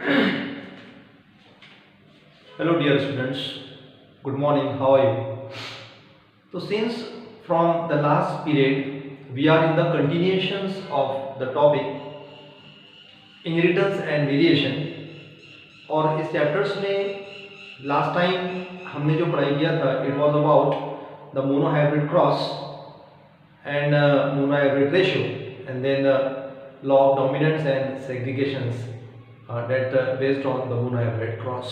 Hello dear students, good morning, how are you? So since from the last period we are in the continuations of the topic inheritance and variation और इस chapters में last time हमने जो पढ़ाई किया था it was about the monohybrid cross and monohybrid ratio and then law of dominance and segregations that based on the monohybrid cross.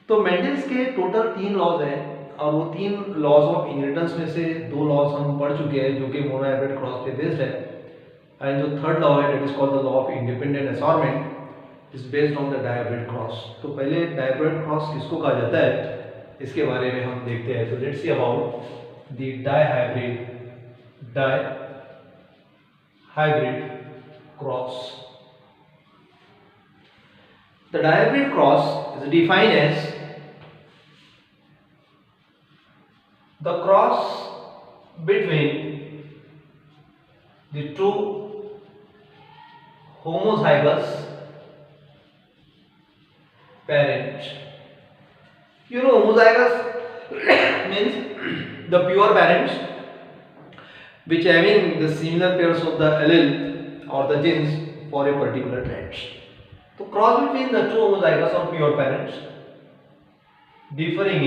तो Mendel's के टोटल 3 लॉज हैं और वो 3 लॉज ऑफ इनहेरिटेंस में से 2 लॉज हम पढ़ चुके हैं जो कि मोनोहाइब्रिड क्रॉस पे बेस्ड है एंड जो थर्ड लॉ है that is called the law of independent assortment is based on the dihybrid cross. तो पहले डायहाइब्रिड क्रॉस किसको कहा जाता है इसके बारे में हम देखते हैं. तो let's see about the dihybrid cross. The dihybrid cross is defined as the cross between the two homozygous parents. You know homozygous means the pure parents which having the similar pairs of the allele or the genes for a particular trait. तो cross between the two homozygous और pure parents differing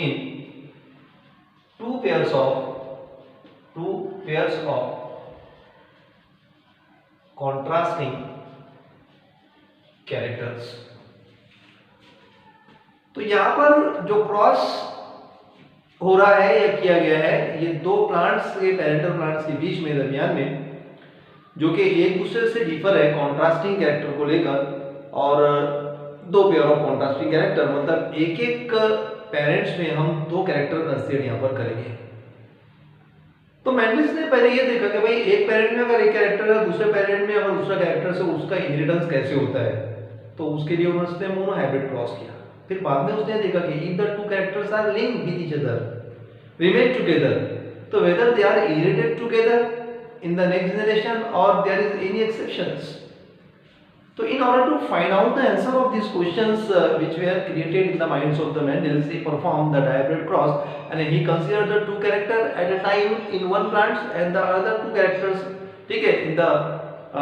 in two pairs of contrasting characters. तो यहां पर जो cross हो रहा है या किया गया है ये दो प्लांट्स के पेरेंटल प्लांट्स के बीच में दरमियान में जो कि एक दूसरे से डिफर है कॉन्ट्रास्टिंग कैरेक्टर को लेकर और दो पेयर ऑफ कॉन्ट्रास्टिंग कैरेक्टर मतलब एक एक पेरेंट्स में हम दो कैरेक्टर कंसीडर यहां पर करेंगे. तो मेंडल्स ने पहले ये देखा कि भाई एक पेरेंट में अगर एक कैरेक्टर है दूसरे पेरेंट में अगर दूसरा कैरेक्टर से उसका इनहेरिटेंस कैसे होता है तो उसके लिए उन्होंने मोनोहाइब्रिड क्रॉस किया. फिर बाद में उसने देखा कि if the two characters are linked with each other remain together तो whether they are inherited together in the next generation or there is any exceptions. So in order to find out the answer of these questions which were created in the minds of the Mendels, he performed the dihybrid cross and he considered the two characters at a time in one plant and the other two characters ठीक है in the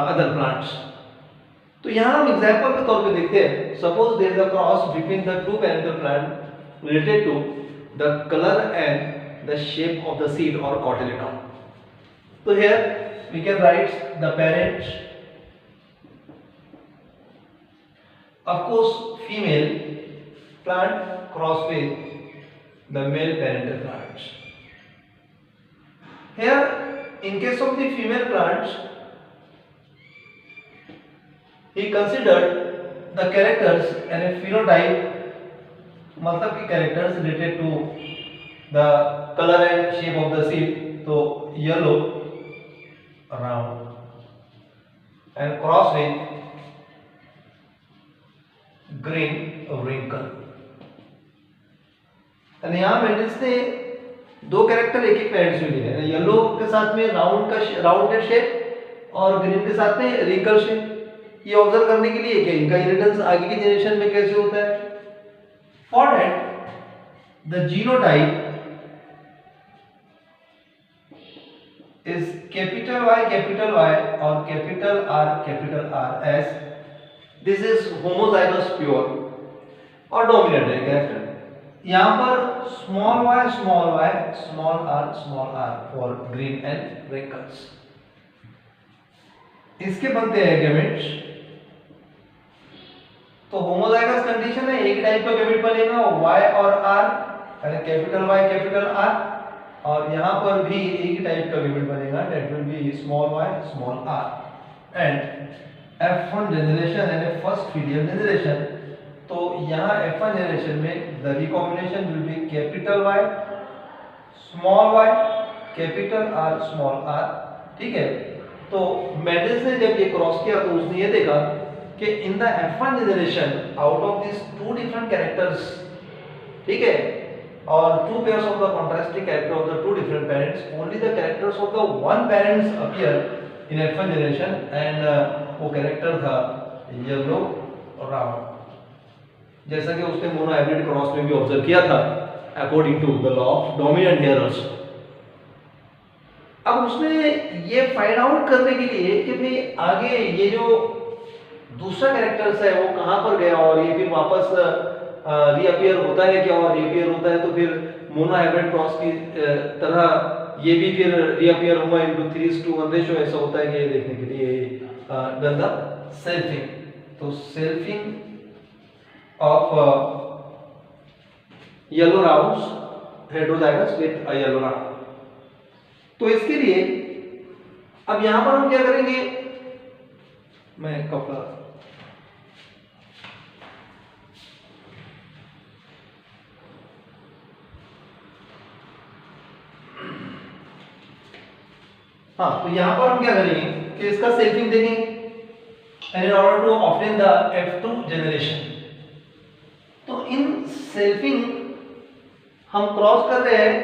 other plants. तो यहाँ हम example के तौर पे देखते हैं. Suppose there is a cross between the two parental plant related to the color and the shape of the seed or cotyledon. So here we can write the parent, of course female plant cross with the male parental plants. Here in case of the female plants he considered the characters and a phenotype मतलब कि characters related to the color and shape of the seed. तो yellow round and cross with green wrinkle. and यहाँ Mendel's ने दो character एक एक parents में लिए हैं. येलो के साथ में राउंडेड शेप और ग्रीन के साथ में रिंकल शेप. ये ऑब्जर्व करने के लिए कि इनका इनहेरिटेंस आगे की जनरेशन में कैसे होता है. For that the genotype is capital Y or capital R as this is homozygous pure और dominant है कैरेक्टर. यहाँ पर small y small r for green and wrinkles. इसके बनते हैं गैमेट्स. तो होमोजाइगस कंडीशन है एक टाइप का गैमेट बनेगा y और r यानी कैपिटल Y कैपिटल R और यहाँ पर भी एक टाइप का गैमेट बनेगा that will be small y small r and F1 generation यानी फर्स्ट फीलियल जनरेशन. तो यहाँ F1 जनरेशन में the recombination will be capital Y small y capital R small r. ठीक है. तो मेंडल्स ने जब ये क्रॉस किया तो उसने ये देखा कि in the F1 generation out of this two different characters ठीक है or two pairs of the contrasting character of the two different parents, only the characters of the one parents appear in F1 generation and वो character था yellow round, जैसा कि उसने mono hybrid cross में भी observe किया था according to the law of dominant here also. अब उसने ये फाइंड आउट करने के लिए कि भाई आगे ये जो दूसरा कैरेक्टर्स है वो कहां पर गया और ये फिर वापस रीअपीयर होता है क्या, और रीअपीयर होता है तो फिर मोनो हाइब्रिड क्रॉस की तरह ये भी फिर रीअपीयर होगा इनटू 3:1 रेशियो, ऐसा होता है कि ये देखने के लिए डन द सेल्फिंग। तो selfing of yellow rounds heterozygous with a yellow round. तो इसके लिए अब यहां पर हम क्या करेंगे, मैं कपड़ा हाँ, तो यहां पर हम क्या करेंगे कि इसका सेल्फिंग देखेंगे and in order to obtain the F2 generation. तो इन सेल्फिंग हम क्रॉस कर रहे हैं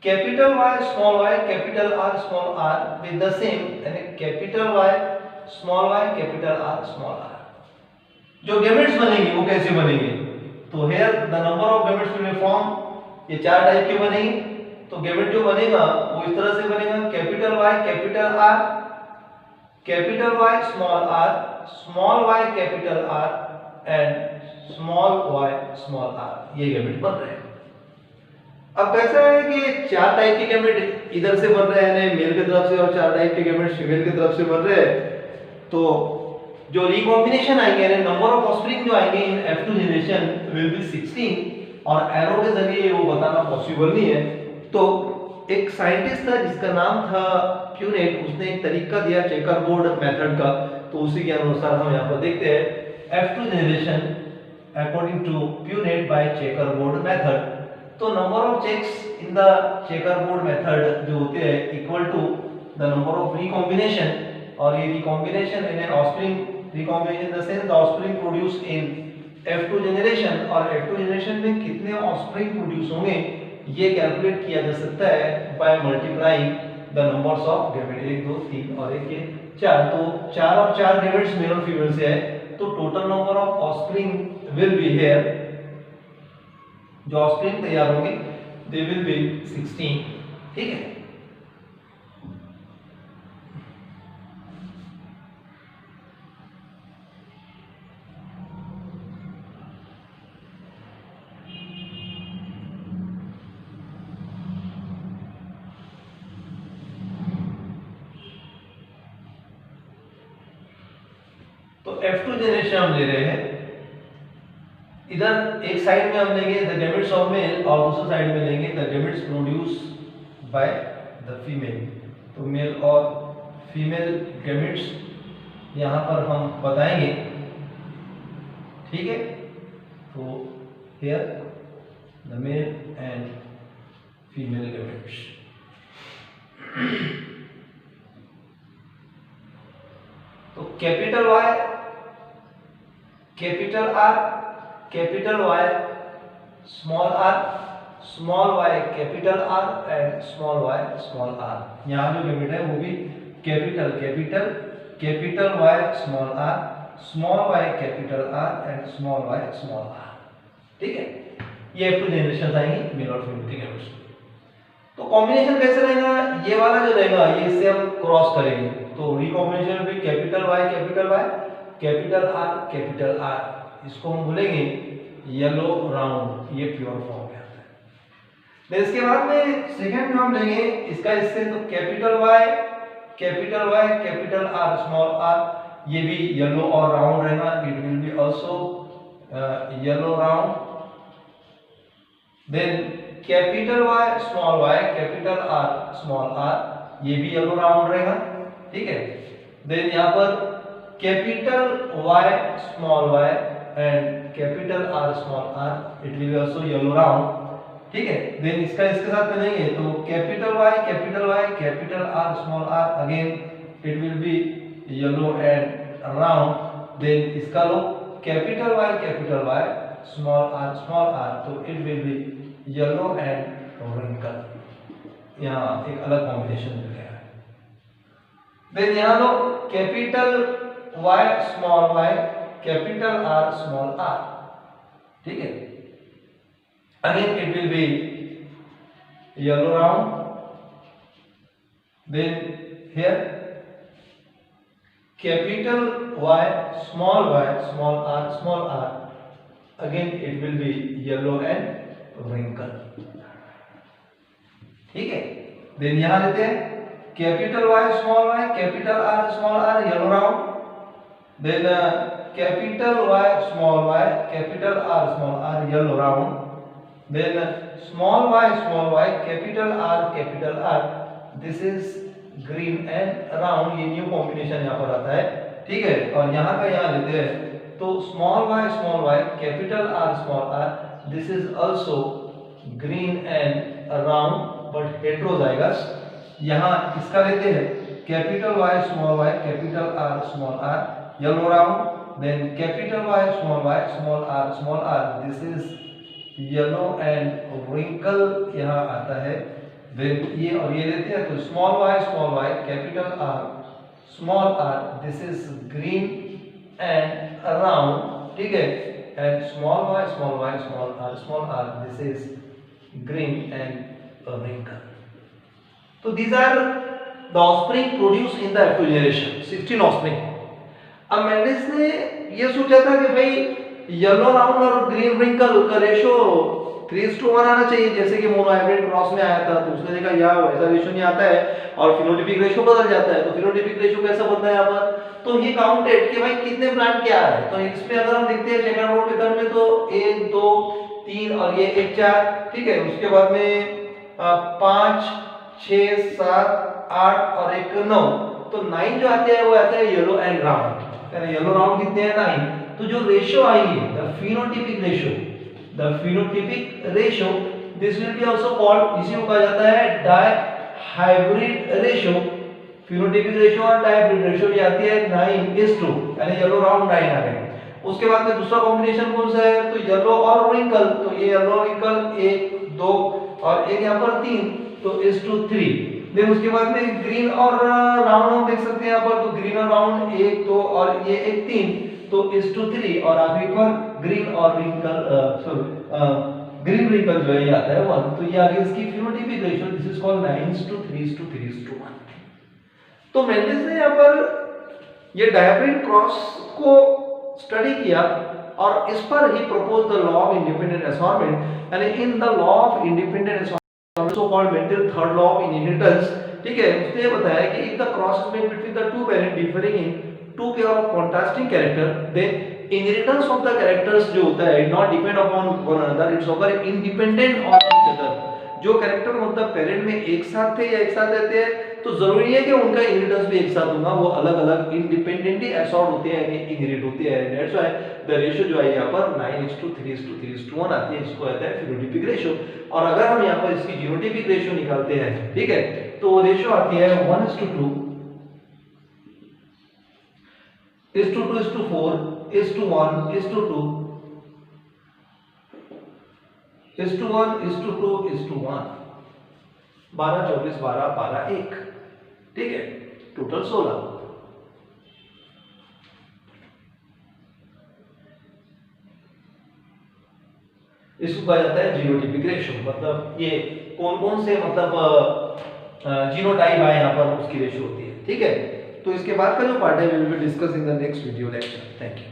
capital Y small y capital R small r with the same यानी capital Y small y capital R small r। जो गैमेट्स बनेंगे वो कैसे बनेंगे, तो here the number of gametes will be form, ये चार टाइप के बनेंगे। तो गैमेट जो बनेगा वो इस तरह से बनेगा capital Y capital R capital Y small r small y capital R and small y small r, ये गैमेट बन रहे हैं। अब कैसा है कि चार टाइप के गैमेट इधर से बन रहे हैं मेल की तरफ से और चार टाइप के गैमेट फीमेल की तरफ से बन रहे हैं, तो जो रिकॉम्बिनेशन आएंगे यानी नंबर ऑफ ऑफस्प्रिंग जो आएंगे इन F2 जनरेशन विल बी 16 और एरो के जरिए वो बताना पॉसिबल नहीं है। तो एक साइंटिस्ट था जिसका नाम था प्यूनेट, उसने एक तरीका दिया चेकरबोर्ड मेथड का, तो उसी के अनुसार हम यहाँ पर देखते हैं F2 generation according to Punnett by checkerboard method. तो number of checks in the checkerboard method जो होते हैं equal to the number of recombination, और ये recombination in offspring recombination the sense the offspring produce in F2 generation, और F2 generation में कितने offspring produce होंगे ये कैलकुलेट किया जा सकता है by multiplying the numbers of gamete, 1 2 3 और 1 के 4। तो 4 और 4 गैमेट्स मेल और फीमेल से है, तो total number of offspring will be here, जो ऑफस्प्रिंग तैयार होंगे दे विल बी 16। ठीक है, तो F2 जनरेशन हम ले रहे हैं, इधर एक साइड में हम लेंगे द गैमेट्स ऑफ मेल और दूसरी साइड में लेंगे the gametes produce by the female. तो मेल और फीमेल गैमेट्स यहाँ पर हम बताएंगे। ठीक है, तो here the male and female gametes. तो capital Y capital R capital Y small r small y capital R and small y small r। यहाँ जो गैमेट है वो भी capital capital capital Y small r small y capital R and small y small r। ठीक है, ये F2 generation आएंगी mail और फीमेल के गैमेट्स। तो कॉम्बिनेशन कैसे रहेगा, ये वाला जो रहेगा ये इससे हम क्रॉस करेंगे, तो रिकॉम्बिनेशन भी capital Y capital R capital R, इसको हम बोलेंगे येलो राउंड, ये प्योर फॉर्म में आता है। फिर इसके बाद में सेकंड जो हम लेंगे इसका इससे, तो capital Y capital R small r, ये भी येलो और राउंड रहेगा, it will be also yellow round. Then capital Y capital R small r, ये भी येलो राउंड रहेगा। ठीक है, देन यहाँ पर capital Y small y and capital R small r, it will be also yellow round. ठीक है, then इसका इसके साथ मिलेंगे तो capital Y capital R small r, again it will be yellow and round. Then इसका लो कैपिटल Y स्मॉल r, तो it will be yellow and wrinkle. यहाँ एक अलग कॉम्बिनेशन मिल गया है। देन यहाँ लो capital Y small y, capital R small r, ठीक है। Again it will be yellow round, then here capital Y small r small r, again it will be yellow and wrinkle, ठीक है। Then यहां लेते हैं capital Y small y, capital R small r, yellow round, then capital Y small y, capital R small r, yellow round, then small y, capital R, this is green and round, ये new combination यहाँ पर आता है, ठीक है। और यहाँ का यहाँ लेते हैं तो small y, capital R small r, this is also green and round but heterozygous. यहाँ इसका लेते हैं capital Y small y, capital R small r, yellow round, then capital Y small r small r, this is yellow and wrinkle यहाँ आता है। Then ये और ये लेते हैं तो small y, capital R small r, this is green and round, ठीक है। And small y, small r, this is green and wrinkle. तो these are the offspring produced in the F2 generation, 16 offspring। अब मेंडिस ने ये सोचा था कि भाई येलो राउंड और ग्रीन रिंकल का रेशो 3:1 आना चाहिए, जैसे कि मोनो हाइब्रिड क्रॉस में आया था। तो उसने देखा यार वैसा रेशो नहीं आता है और फिनोटाइपिक रेशो बदल जाता है। तो फिनोटाइपिक रेशो कैसा बनता है यहाँ पर, तो ही काउंटेड कि भाई कितने प्लांट क्या आ रहे हैं। तो इसमें अगर हम देखते हैं चेकरबोर्ड मेथड में तो 1 2 3 और ये 1 4, ठीक है। उसके बाद में 5 6 7 8 और 1 9, तो 9 जो आते हैं वो आता है yellow and round. Yellow round कितने हैं 9। तो जो रेशियो आएगी the phenotypic ratio, this will be also called, इसी को कहा जाता है डायहाइब्रिड रेशियो। फिनोटाइपिक रेशियो और डायहाइब्रिड रेशियो ये आती है 9:2, यानी येलो राउंड 9 आ गए। उसके बाद में दूसरा कॉम्बिनेशन कौन सा है, तो येलो और रिंकल। तो ये येलो रिंकल 1 2 और एक यहाँ पर 3, तो 1:3। देन उसके बाद में ग्रीन और राउंड हम देख सकते हैं यहाँ पर, तो ग्रीन और राउंड 1 2 और ये 1 3, तो 1:3। और आखिरी पर ग्रीन और रिंकल ग्रीन रिंकल जो है ये आता है 1। तो ये आगे इसकी phenotypic ratio, this is called 9:3:3:1। तो मेंडिस ने यहाँ पर ये डायहाइब्रिड क्रॉस को स्टडी किया और इस पर ही propose the law of independent assortment, यानी in the law of independent assortment so called Mendel third law of inheritance, ठीक है। उसने ये बताया कि if the cross is made between the two parent differing in two pair of contrasting character, then inheritance of the characters जो होता है not depend upon one another, it's occur independent of each other. जो character मतलब parent में एक साथ थे या एक साथ रहते हैं, तो जरूरी नहीं है कि उनका इनहेरिटेंस भी एक साथ होगा, वो अलग-अलग इंडिपेंडेंटली असॉर्ट होते हैं, यानी इनहेरिट होते हैं। दैट्स व्हाई द रेशियो जो है यहाँ पर 9:3:3:1 आती है, इसको कहते हैं फिनोटाइपिक रेशियो। और अगर हम यहाँ पर इसकी जीनोटाइपिक रेशियो निकालते हैं, ठीक है, तो वो रेशियो आती है 1:2, 1:4, 1:1, 1:2, 1:1, 12 24 12 12 1, ठीक है, टोटल 16। इसको कहा जाता है जीनोटाइपिक रेशियो। मतलब ये कौन कौन से मतलब जीनोटाइप आए यहाँ पर उसकी रेशियो होती है, ठीक है। तो इसके बाद का जो पार्ट है we will discuss in the next video lecture. Thank you.